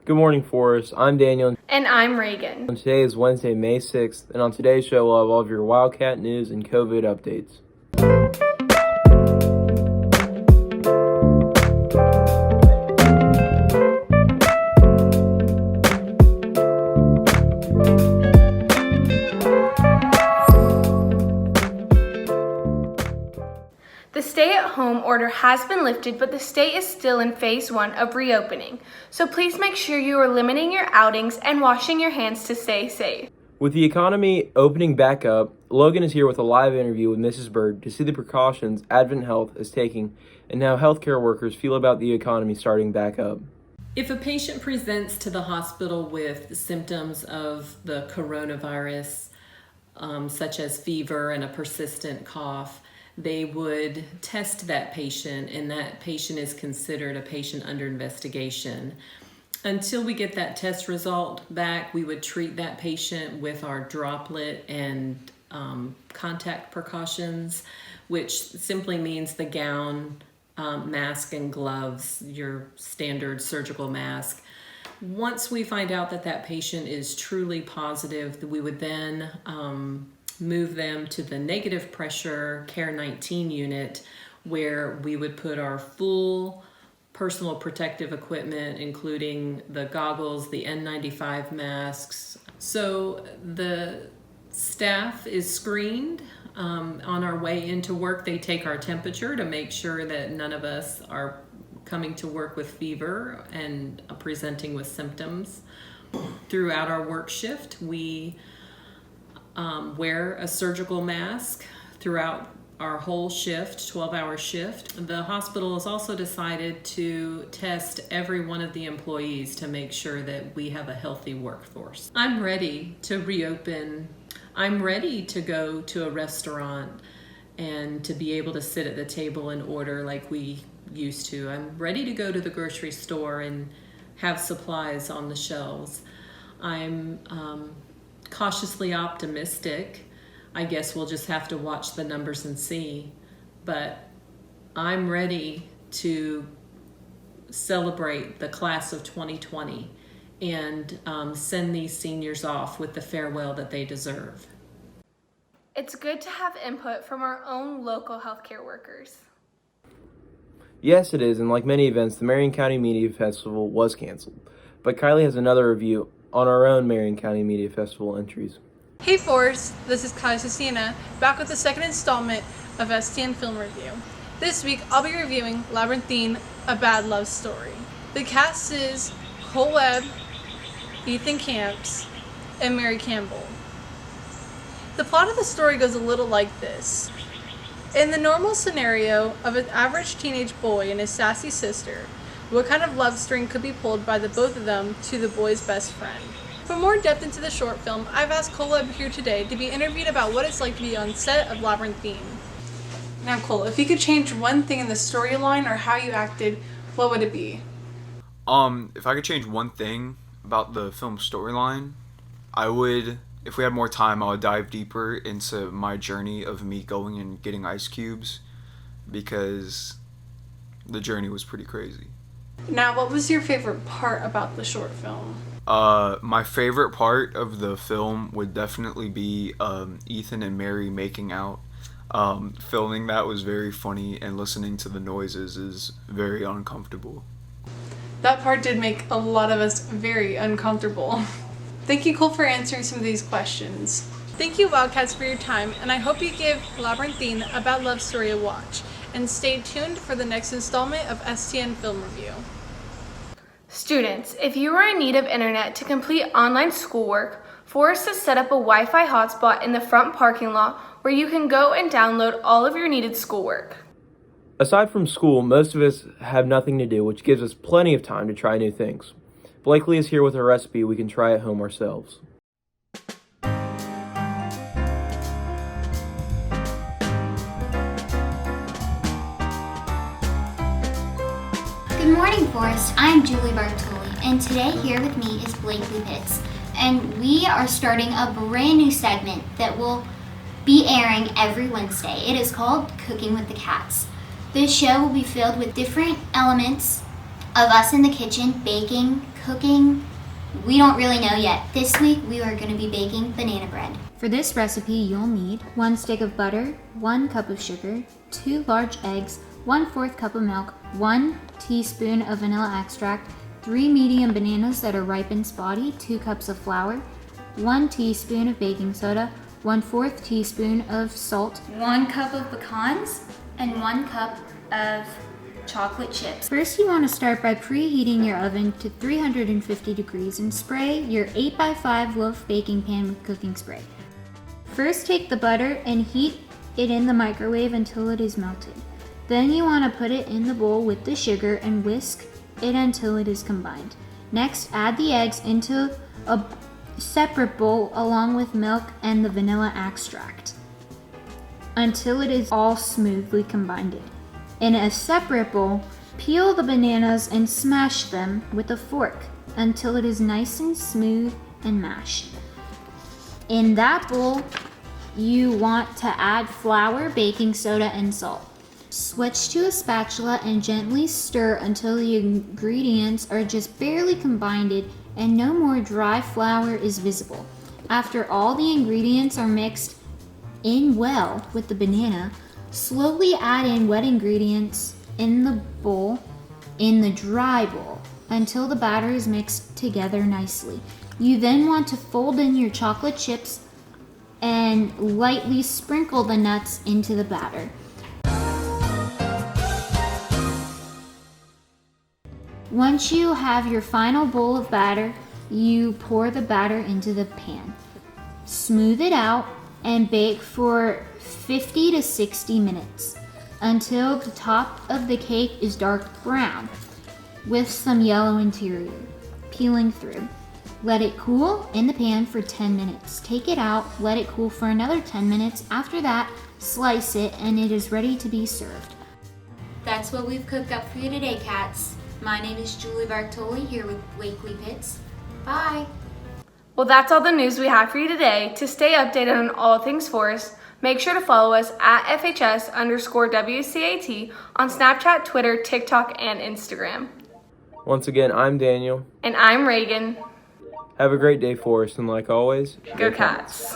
Good morning, Forrest. I'm Daniel. And I'm Reagan. And today is Wednesday, May 6th, and on today's show we'll have all of your WCAT news and COVID updates. The stay-at-home order has been lifted, but the state is still in phase 1 of reopening. So please make sure you are limiting your outings and washing your hands to stay safe. With the economy opening back up, Logan is here with a live interview with Mrs. Bird to see the precautions Advent Health is taking and how healthcare workers feel about the economy starting back up. If a patient presents to the hospital with symptoms of the coronavirus, such as fever and a persistent cough, they would test that patient, and that patient is considered a patient under investigation. Until we get that test result back, we would treat that patient with our droplet and contact precautions, which simply means the gown, mask, and gloves, your standard surgical mask. Once we find out that that patient is truly positive, we would then move them to the negative pressure Care 19 unit, where we would put our full personal protective equipment, including the goggles, the N95 masks. So the staff is screened. On our way into work, they take our temperature to make sure that none of us are coming to work with fever and presenting with symptoms. Throughout our work shift, we wear a surgical mask throughout our whole shift, 12-hour shift. The hospital has also decided to test every one of the employees to make sure that we have a healthy workforce. I'm ready to reopen. I'm ready to go to a restaurant and to be able to sit at the table and order like we used to. I'm ready to go to the grocery store and have supplies on the shelves. I'm cautiously optimistic. I guess we'll just have to watch the numbers and see. But I'm ready to celebrate the class of 2020 and send these seniors off with the farewell that they deserve. It's good to have input from our own local healthcare workers. Yes, it is, and like many events, the Marion County Media Festival was canceled. But Kylie has another review on our own Marion County Media Festival entries. Hey Forrest, this is Kylie Cecina, back with the second installment of STN Film Review. This week I'll be reviewing Labyrinthine, A Bad Love Story. The cast is Cole Webb, Ethan Camps, and Mary Campbell. The plot of the story goes a little like this. In the normal scenario of an average teenage boy and his sassy sister, what kind of love string could be pulled by the both of them to the boy's best friend? For more depth into the short film, I've asked Cole here today to be interviewed about what it's like to be on set of Labyrinthine. Now Cole, if you could change one thing in the storyline or how you acted, what would it be? If I could change one thing about the film storyline, if we had more time, I would dive deeper into my journey of me going and getting ice cubes, because the journey was pretty crazy. Now, what was your favorite part about the short film? My favorite part of the film would definitely be Ethan and Mary making out. Filming that was very funny, and listening to the noises is very uncomfortable. That part did make a lot of us very uncomfortable. Thank you, Cole, for answering some of these questions. Thank you, Wildcats, for your time, and I hope you give Labyrinthine, A Bad Love Story a watch. And stay tuned for the next installment of STN Film Review. Students, if you are in need of internet to complete online schoolwork, Forrest has set up a Wi-Fi hotspot in the front parking lot where you can go and download all of your needed schoolwork. Aside from school, most of us have nothing to do, which gives us plenty of time to try new things. Blakely is here with a recipe we can try at home ourselves. Good morning, Forrest. I'm Julie Bartoli, and today here with me is Blakely Pitts. And we are starting a brand new segment that will be airing every Wednesday. It is called Cooking with the Cats. This show will be filled with different elements of us in the kitchen baking, cooking. We don't really know yet. This week we are going to be baking banana bread. For this recipe, you'll need 1 stick of butter, 1 cup of sugar, 2 large eggs, 1/4 cup of milk, 1 teaspoon of vanilla extract, 3 medium bananas that are ripe and spotty, 2 cups of flour, 1 teaspoon of baking soda, 1/4 teaspoon of salt, 1 cup of pecans, and 1 cup of chocolate chips. First, you want to start by preheating your oven to 350 degrees and spray your 8x5 loaf baking pan with cooking spray. First, take the butter and heat it in the microwave until it is melted. Then you want to put it in the bowl with the sugar and whisk it until it is combined. Next, add the eggs into a separate bowl along with milk and the vanilla extract until it is all smoothly combined. In a separate bowl, peel the bananas and smash them with a fork until it is nice and smooth and mashed. In that bowl, you want to add flour, baking soda, and salt. Switch to a spatula and gently stir until the ingredients are just barely combined and no more dry flour is visible. After all the ingredients are mixed in well with the banana, slowly add in wet ingredients in the dry bowl, until the batter is mixed together nicely. You then want to fold in your chocolate chips and lightly sprinkle the nuts into the batter. Once you have your final bowl of batter, you pour the batter into the pan. Smooth it out and bake for 50 to 60 minutes until the top of the cake is dark brown with some yellow interior peeling through. Let it cool in the pan for 10 minutes. Take it out, let it cool for another 10 minutes. After that, slice it and it is ready to be served. That's what we've cooked up for you today, cats. My name is Julie Bartoli here with Blakely Pitts. Bye. Well, that's all the news we have for you today. To stay updated on all things Forest, make sure to follow us at FHS_WCAT on Snapchat, Twitter, TikTok, and Instagram. Once again, I'm Daniel. And I'm Reagan. Have a great day, Forrest, and like always, Go Cats.